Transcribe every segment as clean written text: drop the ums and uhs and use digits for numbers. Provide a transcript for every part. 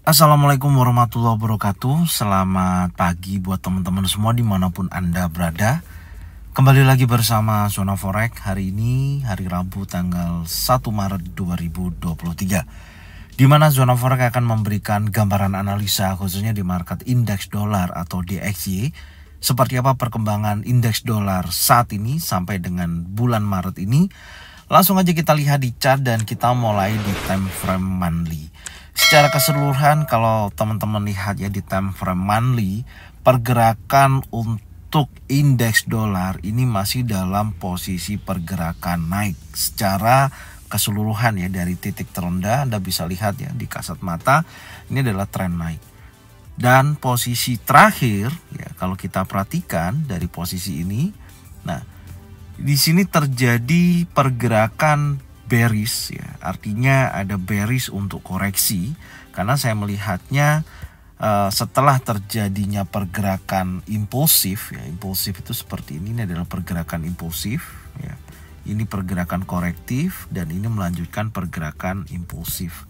Assalamualaikum warahmatullahi wabarakatuh. Selamat pagi buat teman-teman semua dimanapun Anda berada. Kembali lagi bersama Zona Forex. Hari ini hari Rabu tanggal 1 Maret 2023, di mana Zona Forex akan memberikan gambaran analisa khususnya di market indeks dolar atau DXY. Seperti apa perkembangan indeks dolar saat ini sampai dengan bulan Maret ini. Langsung aja kita lihat di chart dan kita mulai di time frame monthly. Secara keseluruhan kalau teman-teman lihat ya di time frame monthly, pergerakan untuk indeks dolar ini masih dalam posisi pergerakan naik secara keseluruhan ya. Dari titik terendah Anda bisa lihat ya di kasat mata ini adalah tren naik. Dan posisi terakhir ya kalau kita perhatikan dari posisi ini, nah di sini terjadi pergerakan bearish ya, artinya ada bearish untuk koreksi karena saya melihatnya setelah terjadinya pergerakan impulsif ya, impulsif itu seperti ini adalah pergerakan impulsif ya, ini pergerakan korektif dan ini melanjutkan pergerakan impulsif,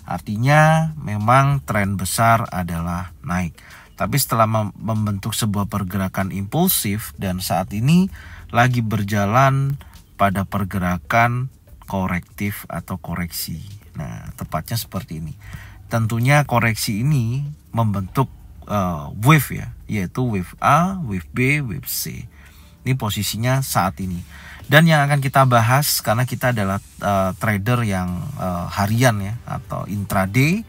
artinya memang tren besar adalah naik. Tapi setelah membentuk sebuah pergerakan impulsif dan saat ini lagi berjalan pada pergerakan korektif atau koreksi. Nah, tepatnya seperti ini. Tentunya koreksi ini membentuk wave ya, yaitu wave A, wave B, wave C. Ini posisinya saat ini. Dan yang akan kita bahas karena kita adalah trader yang harian ya atau intraday.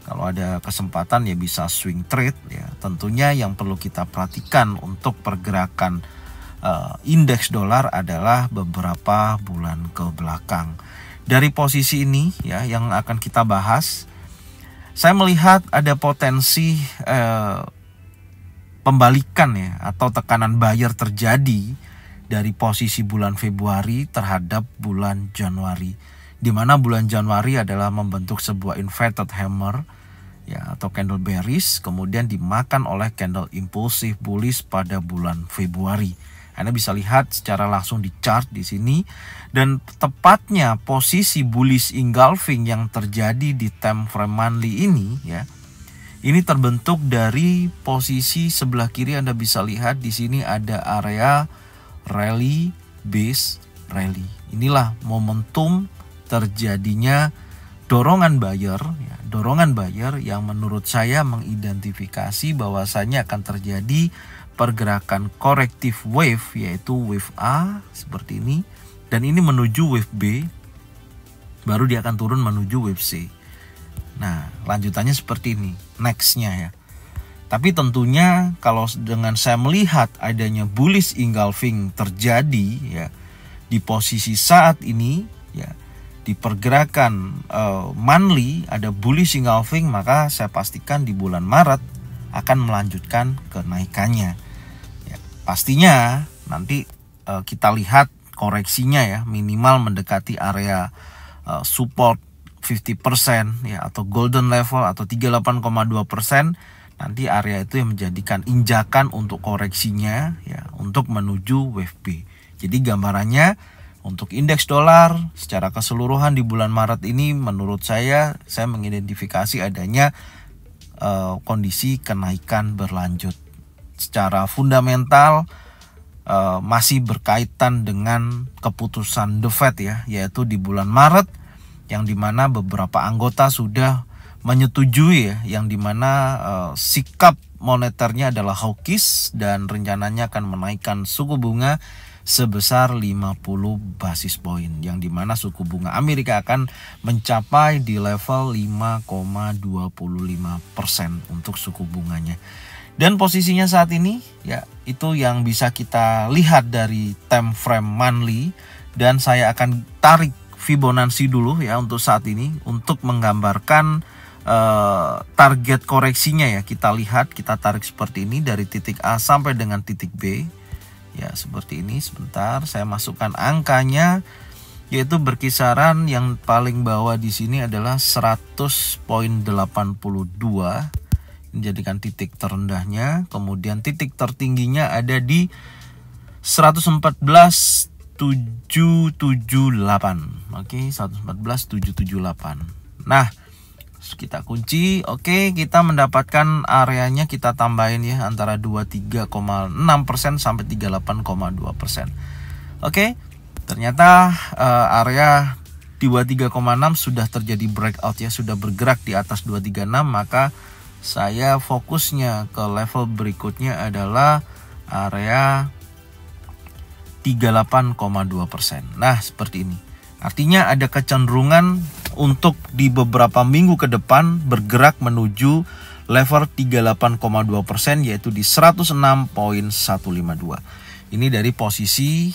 Kalau ada kesempatan ya bisa swing trade ya. Tentunya yang perlu kita perhatikan untuk pergerakan indeks dolar adalah beberapa bulan ke belakang. Dari posisi ini ya yang akan kita bahas, saya melihat ada potensi pembalikan ya atau tekanan buyer terjadi dari posisi bulan Februari terhadap bulan Januari, di mana bulan Januari adalah membentuk sebuah inverted hammer ya atau candle bearish, kemudian dimakan oleh candle impulsif bullish pada bulan Februari. Anda bisa lihat secara langsung di chart di sini, dan tepatnya posisi bullish engulfing yang terjadi di time frame monthly ini ya. Ini terbentuk dari posisi sebelah kiri. Anda bisa lihat di sini ada area rally base rally. Inilah momentum terjadinya dorongan buyer ya, dorongan buyer yang menurut saya mengidentifikasi bahwasannya akan terjadi pergerakan korektif wave, yaitu wave A seperti ini, dan ini menuju wave B, baru dia akan turun menuju wave C. Nah, lanjutannya seperti ini, nextnya ya. Tapi tentunya kalau dengan saya melihat adanya bullish engulfing terjadi ya di posisi saat ini ya, di pergerakan monthly ada bullish engulfing, maka saya pastikan di bulan Maret akan melanjutkan kenaikannya ya. Pastinya nanti kita lihat koreksinya ya, minimal mendekati area support 50% ya, atau golden level atau 38,2%. Nanti area itu yang menjadikan injakan untuk koreksinya ya, untuk menuju wave B. Jadi gambarannya untuk indeks dolar secara keseluruhan di bulan Maret ini menurut saya mengidentifikasi adanya kondisi kenaikan berlanjut. Secara fundamental masih berkaitan dengan keputusan The Fed ya, yaitu di bulan Maret, yang dimana beberapa anggota sudah menyetujui ya, yang dimana sikap moneternya adalah hawkish dan rencananya akan menaikkan suku bunga sebesar 50 basis poin, yang dimana suku bunga Amerika akan mencapai di level 5,25% untuk suku bunganya. Dan posisinya saat ini ya itu yang bisa kita lihat dari time frame monthly, dan saya akan tarik Fibonacci dulu ya untuk saat ini untuk menggambarkan target koreksinya ya. Kita lihat, kita tarik seperti ini dari titik A sampai dengan titik B ya, seperti ini. Sebentar saya masukkan angkanya, yaitu berkisaran yang paling bawah di sini adalah 100.82, menjadikan titik terendahnya. Kemudian titik tertingginya ada di 114.778. Oke, 114.778. Nah, Kita kunci. Oke, kita mendapatkan areanya, kita tambahin ya antara 23,6% sampai 38,2%. Oke, ternyata area 23,6 sudah terjadi breakout ya, sudah bergerak di atas 236, maka saya fokusnya ke level berikutnya adalah area 38,2%. Nah, seperti ini. Artinya ada kecenderungan untuk di beberapa minggu ke depan bergerak menuju level 38,2%, yaitu di 106.152. Ini dari posisi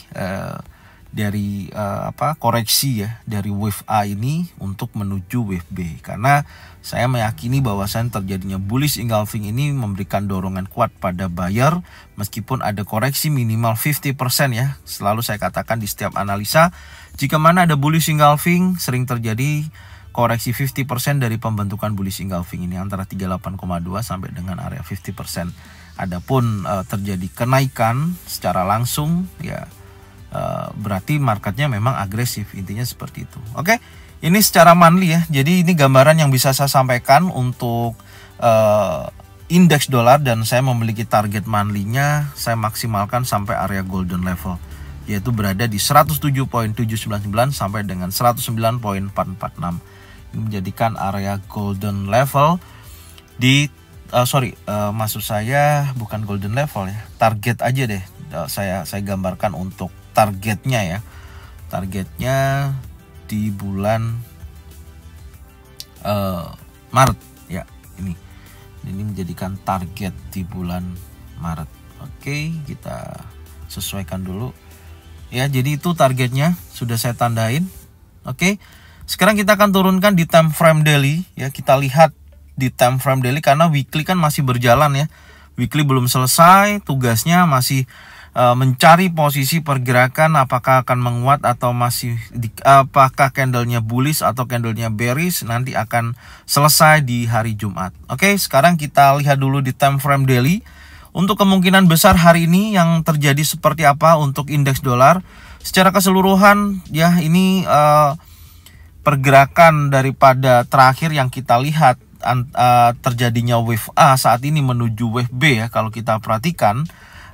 koreksi ya dari wave A ini untuk menuju wave B, karena saya meyakini bahwasan terjadinya bullish engulfing ini memberikan dorongan kuat pada buyer meskipun ada koreksi minimal 50% ya. Selalu saya katakan di setiap analisa, jika mana ada bullish engulfing sering terjadi koreksi 50% dari pembentukan bullish engulfing ini antara 38,2 sampai dengan area 50%. Adapun terjadi kenaikan secara langsung ya, berarti marketnya memang agresif, intinya seperti itu. Oke, ini secara monthly ya. Jadi ini gambaran yang bisa saya sampaikan untuk indeks dolar, dan saya memiliki target monthly-nya saya maksimalkan sampai area golden level, yaitu berada di 107.799 sampai dengan 109.446. Ini menjadikan area golden level di maksud saya bukan golden level ya, target aja deh. Saya gambarkan untuk targetnya ya. Targetnya di bulan Maret ya, ini menjadikan target di bulan Maret. Oke, kita sesuaikan dulu ya. Jadi itu targetnya sudah saya tandain. Oke, sekarang kita akan turunkan di time frame daily ya. Kita lihat di time frame daily karena weekly kan masih berjalan ya. Weekly belum selesai, tugasnya masih mencari posisi pergerakan, apakah akan menguat atau apakah candlenya bullish atau candlenya bearish, nanti akan selesai di hari Jumat. Oke, sekarang kita lihat dulu di time frame daily. Untuk kemungkinan besar hari ini yang terjadi seperti apa untuk indeks dolar secara keseluruhan ya. Ini pergerakan daripada terakhir yang kita lihat terjadinya wave A saat ini menuju wave B ya. Kalau kita perhatikan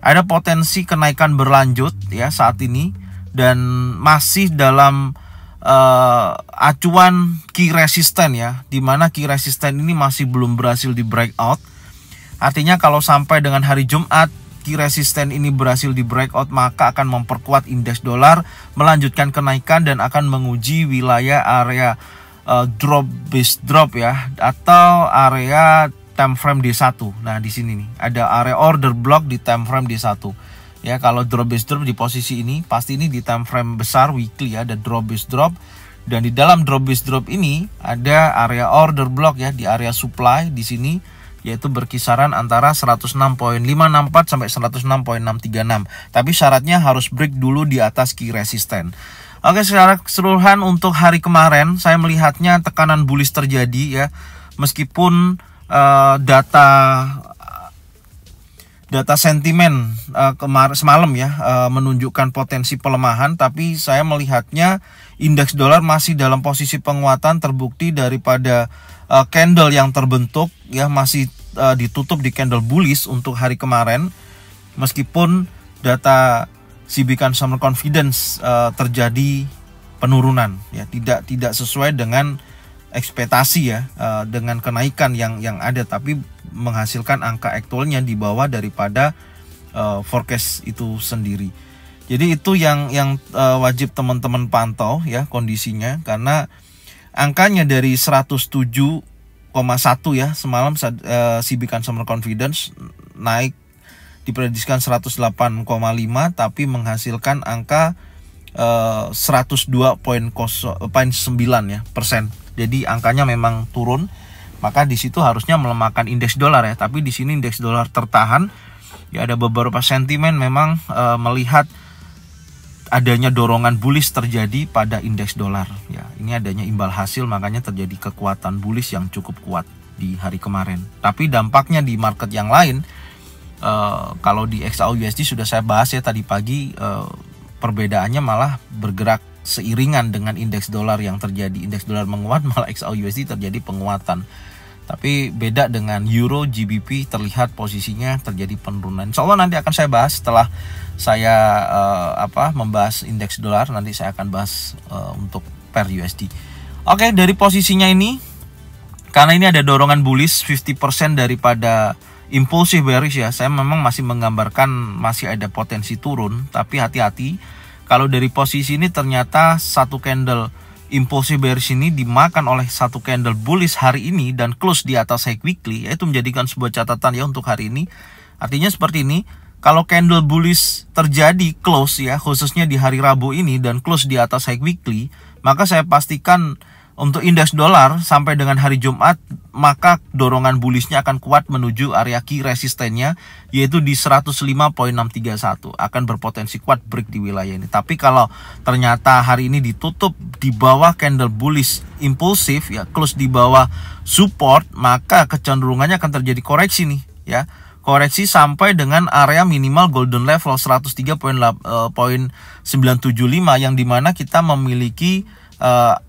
ada potensi kenaikan berlanjut ya saat ini, dan masih dalam acuan key resisten ya, dimana key resisten ini masih belum berhasil di breakout. Artinya kalau sampai dengan hari Jumat key resisten ini berhasil di breakout, maka akan memperkuat indeks dolar melanjutkan kenaikan dan akan menguji wilayah area drop base drop ya, atau area time frame D1. Nah, di sini nih ada area order block di time frame D1. Ya, kalau drop base drop di posisi ini, pasti ini di time frame besar weekly ya, ada drop base drop, dan di dalam drop base drop ini ada area order block ya di area supply di sini, yaitu berkisaran antara 106.564 sampai 106.636. Tapi syaratnya harus break dulu di atas key resisten. Oke, secara keseluruhan untuk hari kemarin saya melihatnya tekanan bullish terjadi ya, meskipun data sentimen semalam ya menunjukkan potensi pelemahan, tapi saya melihatnya indeks dolar masih dalam posisi penguatan, terbukti daripada candle yang terbentuk ya, masih ditutup di candle bullish untuk hari kemarin, meskipun data CB Consumer Confidence terjadi penurunan ya, tidak sesuai dengan ekspektasi ya, dengan kenaikan yang ada, tapi menghasilkan angka aktualnya di bawah daripada forecast itu sendiri. Jadi itu yang wajib teman-teman pantau ya kondisinya, karena angkanya dari 107,1 ya semalam CB Consumer Confidence naik diprediksikan 108,5, tapi menghasilkan angka 102,9 ya persen. Jadi angkanya memang turun, maka di situ harusnya melemahkan indeks dolar ya. Tapi di sini indeks dolar tertahan. Ya, ada beberapa sentimen memang melihat adanya dorongan bullish terjadi pada indeks dolar. Ya, ini adanya imbal hasil, makanya terjadi kekuatan bullish yang cukup kuat di hari kemarin. Tapi dampaknya di market yang lain, kalau di XAU USD sudah saya bahas ya tadi pagi, perbedaannya malah bergerak seiringan dengan indeks dolar yang terjadi. Indeks dolar menguat, malah XAUUSD terjadi penguatan. Tapi beda dengan Euro GBP, terlihat posisinya terjadi penurunan. Insya Allah nanti akan saya bahas setelah saya membahas indeks dolar. Nanti saya akan bahas untuk per USD. Oke, dari posisinya ini, karena ini ada dorongan bullish 50% daripada impulsif bearish ya, saya memang masih menggambarkan masih ada potensi turun. Tapi hati-hati, kalau dari posisi ini ternyata satu candle impulsif bearish ini dimakan oleh satu candle bullish hari ini dan close di atas high weekly, yaitu menjadikan sebuah catatan ya untuk hari ini. Artinya seperti ini, kalau candle bullish terjadi close ya, khususnya di hari Rabu ini dan close di atas high weekly, maka saya pastikan untuk indeks dolar sampai dengan hari Jumat, maka dorongan bullishnya akan kuat menuju area key resistennya, yaitu di 105.631. Akan berpotensi kuat break di wilayah ini. Tapi kalau ternyata hari ini ditutup di bawah candle bullish impulsif ya, close di bawah support, maka kecenderungannya akan terjadi koreksi nih ya. Koreksi sampai dengan area minimal golden level 103.975, yang dimana kita memiliki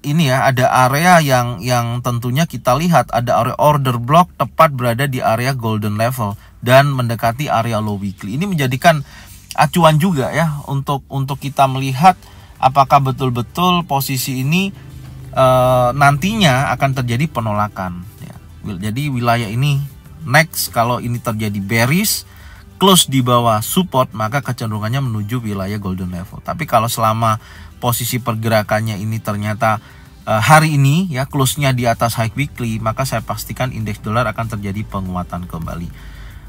ini ya, ada area yang tentunya kita lihat ada area order block tepat berada di area golden level dan mendekati area low weekly. Ini menjadikan acuan juga ya untuk kita melihat apakah betul-betul posisi ini nantinya akan terjadi penolakan ya. Jadi wilayah ini next, kalau ini terjadi bearish close di bawah support, maka kecenderungannya menuju wilayah golden level. Tapi kalau selama posisi pergerakannya ini ternyata hari ini ya close-nya di atas high weekly, maka saya pastikan indeks dolar akan terjadi penguatan kembali.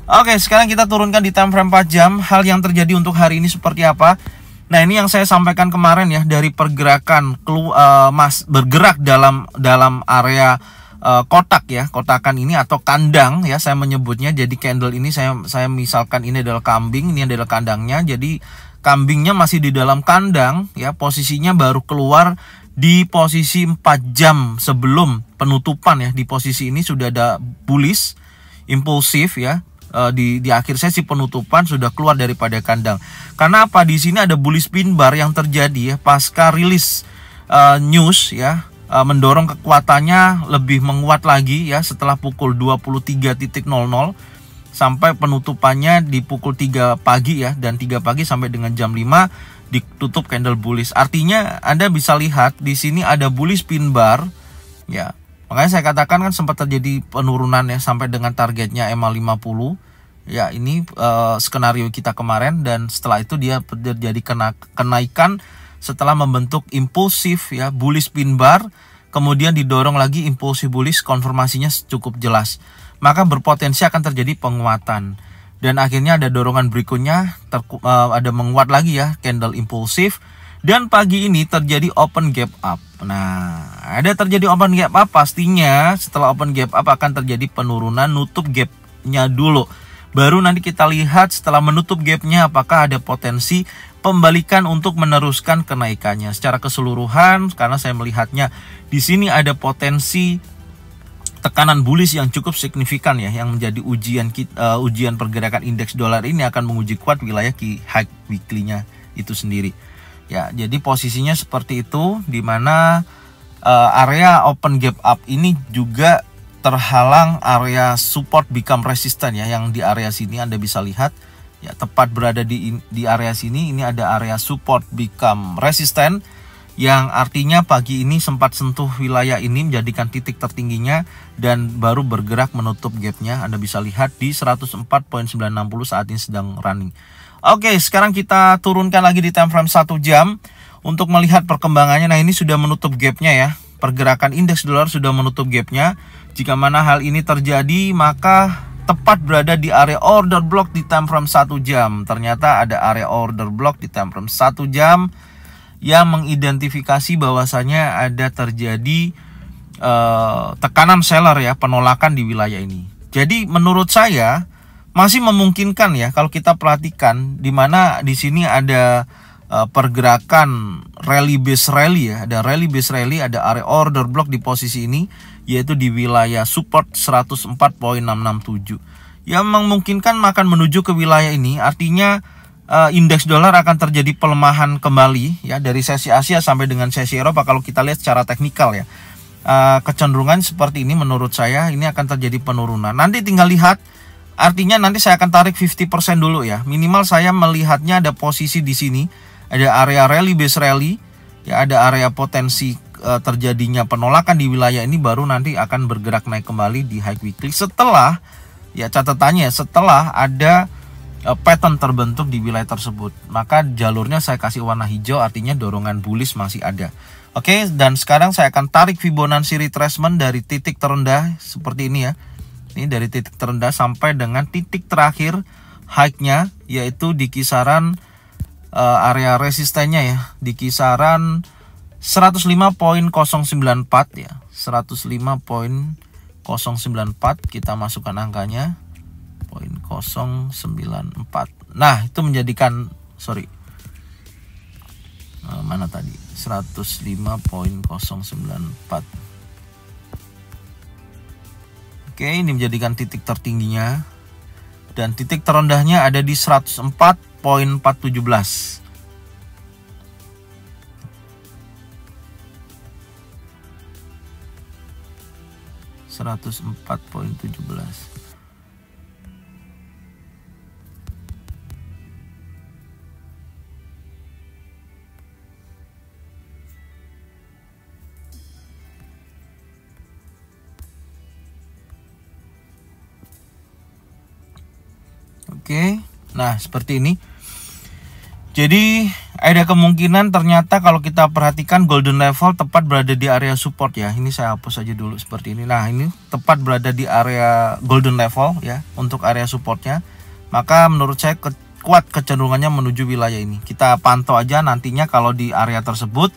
Oke, sekarang kita turunkan di time frame 4 jam. Hal yang terjadi untuk hari ini seperti apa? Nah, ini yang saya sampaikan kemarin ya, dari pergerakan bergerak dalam area kotak ya, kotakan ini atau kandang ya saya menyebutnya. Jadi candle ini saya misalkan ini adalah kambing, ini adalah kandangnya. Jadi kambingnya masih di dalam kandang ya, posisinya baru keluar di posisi 4 jam sebelum penutupan ya. Di posisi ini sudah ada bullish impulsif ya, di akhir sesi penutupan sudah keluar daripada kandang. Karena apa? Di sini ada bullish pin bar yang terjadi ya pasca rilis news ya, mendorong kekuatannya lebih menguat lagi ya setelah pukul 23.00 sampai penutupannya di pukul 3 pagi ya, dan 3 pagi sampai dengan jam 5 ditutup candle bullish. Artinya Anda bisa lihat di sini ada bullish pin bar ya. Makanya saya katakan kan sempat terjadi penurunan ya sampai dengan targetnya MA50. Ya, ini skenario kita kemarin, dan setelah itu dia terjadi kenaikan setelah membentuk impulsif ya bullish pin bar, kemudian didorong lagi impulsif bullish, konfirmasinya cukup jelas. Maka berpotensi akan terjadi penguatan. Dan akhirnya ada dorongan berikutnya, ada menguat lagi ya, candle impulsif. Dan pagi ini terjadi open gap up. Nah, ada terjadi open gap up, pastinya setelah open gap up akan terjadi penurunan, nutup gapnya dulu. Baru nanti kita lihat setelah menutup gapnya apakah ada potensi pembalikan untuk meneruskan kenaikannya. Secara keseluruhan, karena saya melihatnya di sini ada potensi tekanan bullish yang cukup signifikan ya, yang menjadi ujian pergerakan indeks dolar ini akan menguji kuat wilayah high weekly-nya itu sendiri. Ya, jadi posisinya seperti itu, di mana area open gap up ini juga terhalang area support become resistant ya, yang di area sini Anda bisa lihat ya, tepat berada di area sini. Ini ada area support become resistant, yang artinya pagi ini sempat sentuh wilayah ini menjadikan titik tertingginya dan baru bergerak menutup gapnya. Anda bisa lihat di 104.960 saat ini sedang running. Oke, sekarang kita turunkan lagi di time frame 1 jam untuk melihat perkembangannya. Nah, ini sudah menutup gapnya ya, pergerakan indeks dolar sudah menutup gapnya. Jika mana hal ini terjadi, maka tepat berada di area order block di time frame 1 jam. Ternyata ada area order block di time frame 1 jam yang mengidentifikasi bahwasanya ada terjadi tekanan seller ya, penolakan di wilayah ini. Jadi menurut saya masih memungkinkan ya kalau kita perhatikan, di mana di sini ada pergerakan rally base rally ya, ada rally base rally, ada area order block di posisi ini, yaitu di wilayah support 104.667 yang memungkinkan akan menuju ke wilayah ini. Artinya indeks dolar akan terjadi pelemahan kembali ya dari sesi Asia sampai dengan sesi Eropa. Kalau kita lihat secara teknikal ya, kecenderungan seperti ini menurut saya ini akan terjadi penurunan. Nanti tinggal lihat, artinya nanti saya akan tarik 50% dulu ya. Minimal saya melihatnya ada posisi di sini, ada area rally base rally ya, ada area potensi terjadinya penolakan di wilayah ini, baru nanti akan bergerak naik kembali di high weekly setelah ya, catatannya setelah ada pattern terbentuk di wilayah tersebut. Maka jalurnya saya kasih warna hijau, artinya dorongan bullish masih ada. Oke, dan sekarang saya akan tarik Fibonacci retracement dari titik terendah seperti ini ya. Ini dari titik terendah sampai dengan titik terakhir high-nya, yaitu di kisaran area resistennya ya, di kisaran 105.094 ya. 105.094 kita masukkan angkanya 0.094. Nah, itu menjadikan mana tadi? 105.094. Oke, ini menjadikan titik tertingginya, dan titik terendahnya ada di 104.417. Oke, nah seperti ini. Jadi ada kemungkinan ternyata kalau kita perhatikan golden level tepat berada di area support ya. Ini saya hapus aja dulu seperti ini. Nah, ini tepat berada di area golden level ya untuk area supportnya. Maka menurut saya kuat kecenderungannya menuju wilayah ini. Kita pantau aja nantinya kalau di area tersebut,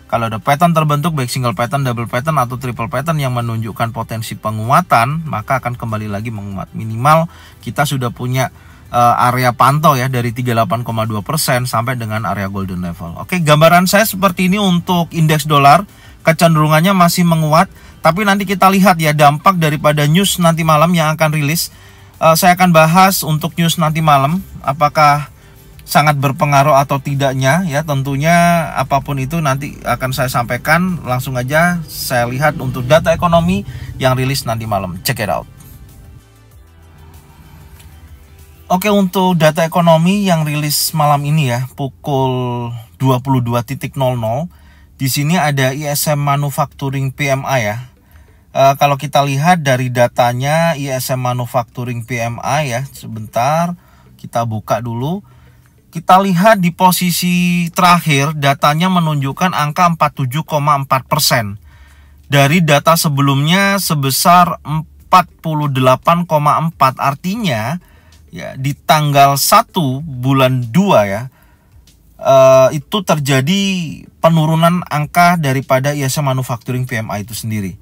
kalau ada pattern terbentuk baik single pattern, double pattern atau triple pattern yang menunjukkan potensi penguatan, maka akan kembali lagi menguat. Minimal kita sudah punya area pantau ya dari 38,2% sampai dengan area golden level. Oke, gambaran saya seperti ini untuk indeks dolar, kecenderungannya masih menguat, tapi nanti kita lihat ya dampak daripada news nanti malam yang akan rilis. Saya akan bahas untuk news nanti malam apakah sangat berpengaruh atau tidaknya ya. Tentunya apapun itu nanti akan saya sampaikan. Langsung aja saya lihat untuk data ekonomi yang rilis nanti malam. Check it out. Oke, untuk data ekonomi yang rilis malam ini ya, pukul 22.00, di sini ada ISM Manufacturing PMI ya. Kalau kita lihat dari datanya ISM Manufacturing PMI ya, sebentar kita buka dulu. Kita lihat di posisi terakhir datanya menunjukkan angka 47,4%. Dari data sebelumnya sebesar 48,4, artinya ya di tanggal 1 bulan 2 ya, itu terjadi penurunan angka daripada ISM Manufacturing PMI itu sendiri.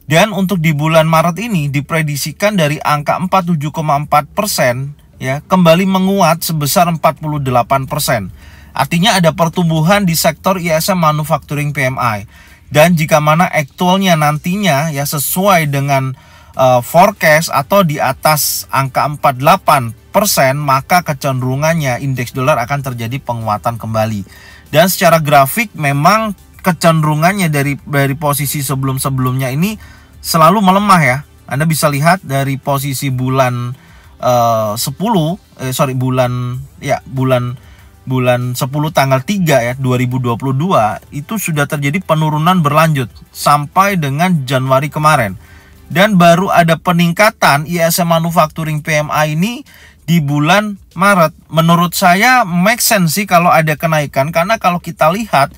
Dan untuk di bulan Maret ini diprediksikan dari angka 47,4% ya kembali menguat sebesar 48%. Artinya ada pertumbuhan di sektor ISM Manufacturing PMI. Dan jika mana aktualnya nantinya ya sesuai dengan forecast atau di atas angka 48%, maka kecenderungannya indeks dolar akan terjadi penguatan kembali. Dan secara grafik memang kecenderungannya dari posisi sebelum-sebelumnya ini selalu melemah ya. Anda bisa lihat dari posisi bulan bulan 10 tanggal 3 ya 2022 itu sudah terjadi penurunan berlanjut sampai dengan Januari kemarin. Dan baru ada peningkatan ISM Manufacturing PMI ini di bulan Maret. Menurut saya make sense sih kalau ada kenaikan, karena kalau kita lihat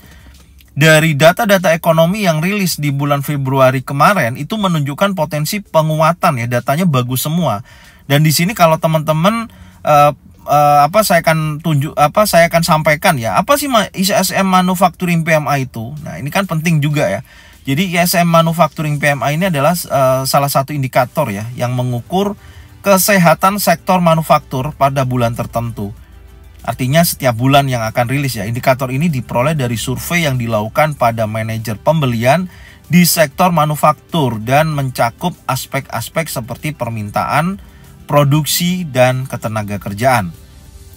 dari data-data ekonomi yang rilis di bulan Februari kemarin itu menunjukkan potensi penguatan ya, datanya bagus semua. Dan di sini kalau teman-teman saya akan sampaikan ya, apa sih ISM Manufacturing PMI itu? Nah, ini kan penting juga ya. Jadi ISM Manufacturing PMI ini adalah salah satu indikator ya yang mengukur kesehatan sektor manufaktur pada bulan tertentu. Artinya setiap bulan yang akan rilis ya. Indikator ini diperoleh dari survei yang dilakukan pada manajer pembelian di sektor manufaktur dan mencakup aspek-aspek seperti permintaan, produksi, dan ketenaga kerjaan.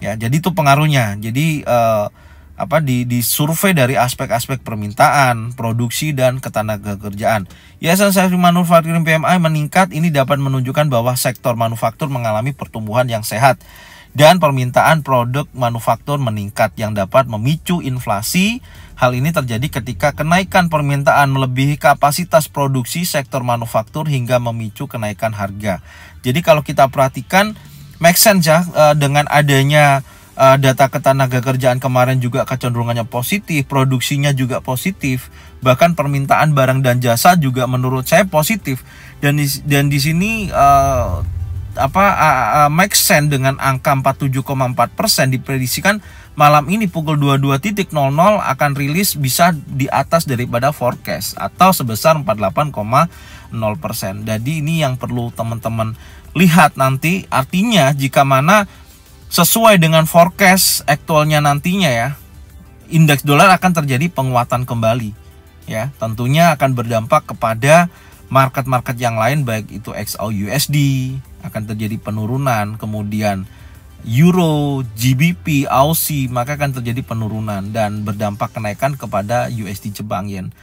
Ya, jadi itu pengaruhnya. Jadi di survei dari aspek-aspek permintaan, produksi dan ketenagakerjaan. Yayasan Saving Manufacturing PMI meningkat, ini dapat menunjukkan bahwa sektor manufaktur mengalami pertumbuhan yang sehat dan permintaan produk manufaktur meningkat yang dapat memicu inflasi. Hal ini terjadi ketika kenaikan permintaan melebihi kapasitas produksi sektor manufaktur hingga memicu kenaikan harga. Jadi kalau kita perhatikan, make sense ya, dengan adanya data ketenagakerjaan kemarin juga kecenderungannya positif, produksinya juga positif, bahkan permintaan barang dan jasa juga menurut saya positif. Dan di sini make sense dengan angka 47,4%. Diprediksikan malam ini pukul 22.00 akan rilis bisa di atas daripada forecast atau sebesar 48,0%. Jadi ini yang perlu teman-teman lihat nanti. Artinya jika mana sesuai dengan forecast aktualnya nantinya ya, indeks dolar akan terjadi penguatan kembali ya. Tentunya akan berdampak kepada market-market yang lain, baik itu XAUUSD akan terjadi penurunan, kemudian Euro, GBP, AUD maka akan terjadi penurunan dan berdampak kenaikan kepada USD Jepang Yen.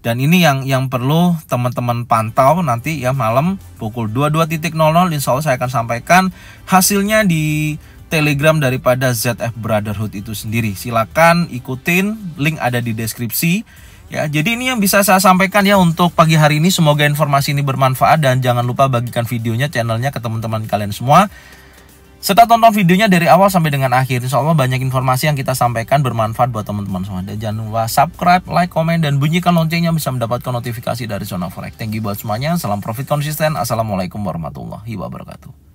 Dan ini yang perlu teman-teman pantau nanti ya, malam pukul 22.00 insya Allah saya akan sampaikan hasilnya di Telegram daripada ZF Brotherhood itu sendiri. Silakan ikutin, link ada di deskripsi. Ya, jadi ini yang bisa saya sampaikan ya untuk pagi hari ini. Semoga informasi ini bermanfaat dan jangan lupa bagikan videonya, channelnya ke teman-teman kalian semua. Serta tonton videonya dari awal sampai dengan akhir. Insya Allah banyak informasi yang kita sampaikan bermanfaat buat teman-teman semua. Dan jangan lupa subscribe, like, komen, dan bunyikan loncengnya bisa mendapatkan notifikasi dari Zona Forex. Thank you buat semuanya. Salam profit konsisten. Assalamualaikum warahmatullahi wabarakatuh.